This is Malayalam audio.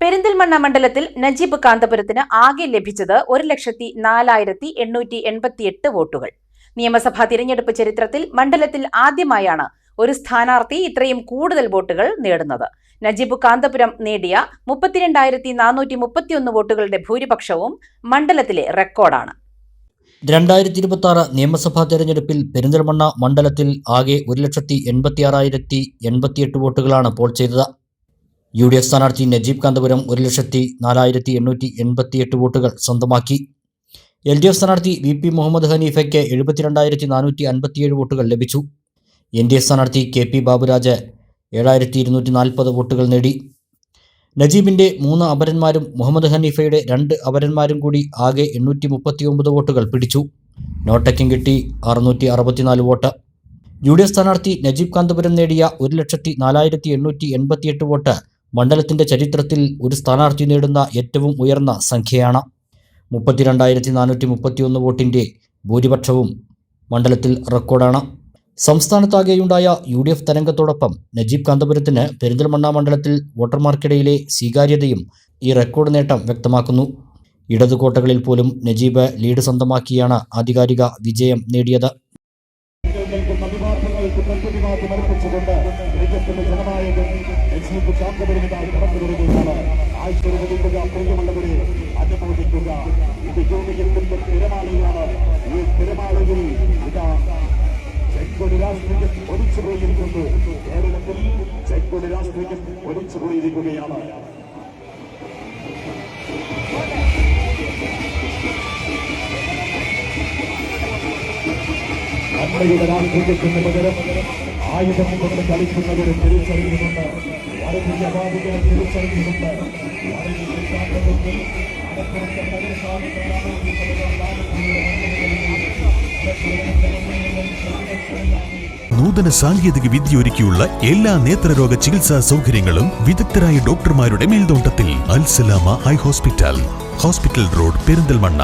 പെരിന്തൽമണ്ണ മണ്ഡലത്തിൽ നജീബ് കാന്തപുരത്തിന് ആകെ ലഭിച്ചത് 1,04,888 വോട്ടുകൾ. നിയമസഭാ തിരഞ്ഞെടുപ്പ് ചരിത്രത്തിൽ മണ്ഡലത്തിൽ ആദ്യമായാണ് ഒരു സ്ഥാനാർത്ഥി ഇത്രയും കൂടുതൽ വോട്ടുകൾ നേടുന്നത്. നജീബ് കാന്തപുരം നേടിയ 32,431 വോട്ടുകളുടെ ഭൂരിപക്ഷവും മണ്ഡലത്തിലെ റെക്കോർഡാണ്. 2026 നിയമസഭാ തെരഞ്ഞെടുപ്പിൽ പെരിന്തൽമണ്ണ മണ്ഡലത്തിൽ ആകെ 1,86,088 വോട്ടുകളാണ് പോൾ ചെയ്തത്. UDF സ്ഥാനാർത്ഥി നജീബ് കാന്തപുരം 1,04,888 വോട്ടുകൾ സ്വന്തമാക്കി. LDF സ്ഥാനാർത്ഥി VP മുഹമ്മദ് ഹനീഫയ്ക്ക് 72,457 വോട്ടുകൾ ലഭിച്ചു. NDF സ്ഥാനാർത്ഥി KP ബാബുരാജ് 7,240 വോട്ടുകൾ നേടി. നജീബിൻ്റെ 3 അപരന്മാരും മുഹമ്മദ് ഹനീഫയുടെ 2 അപരന്മാരും കൂടി ആകെ 839 വോട്ടുകൾ പിടിച്ചു. നോട്ടയ്ക്കും കിട്ടി 664 വോട്ട്. UDF സ്ഥാനാർത്ഥി നജീബ് കാന്തപുരം നേടിയ 1,04,888 വോട്ട് മണ്ഡലത്തിൻ്റെ ചരിത്രത്തിൽ ഒരു സ്ഥാനാർത്ഥി നേടുന്ന ഏറ്റവും ഉയർന്ന സംഖ്യയാണ്. 32,431 വോട്ടിൻ്റെ ഭൂരിപക്ഷവും മണ്ഡലത്തിൽ റെക്കോർഡാണ്. സംസ്ഥാനത്താകെയുണ്ടായ UDF തരംഗത്തോടൊപ്പം നജീബ് കാന്തപുരത്തിന് പെരിന്തൽമണ്ണ മണ്ഡലത്തിൽ വോട്ടർമാർക്കിടയിലെ സ്വീകാര്യതയും ഈ റെക്കോർഡ് നേട്ടം വ്യക്തമാക്കുന്നു. ഇടതുകോട്ടകളിൽ പോലും നജീബ് ലീഡ് സ്വന്തമാക്കിയാണ് ആധികാരിക വിജയം നേടിയത്. അമ്മയുടെ രാഷ്ട്രീയത്തിന് പകരം ആയുധം കൊണ്ട് കളിക്കുന്നവരെ തിരിച്ചറിയുന്നുണ്ട്. വർഗീയവാദികളെ തിരിച്ചറിയുന്നുണ്ട്. നൂതന സാങ്കേതിക വിദ്യ ഒരുക്കിയുള്ള എല്ലാ നേത്രരോഗ ചികിത്സാ സൗകര്യങ്ങളും വിദഗ്ധരായ ഡോക്ടർമാരുടെ മേൽനോട്ടത്തിൽ. Al Salama high hospital, hospital road, Perinthalmanna.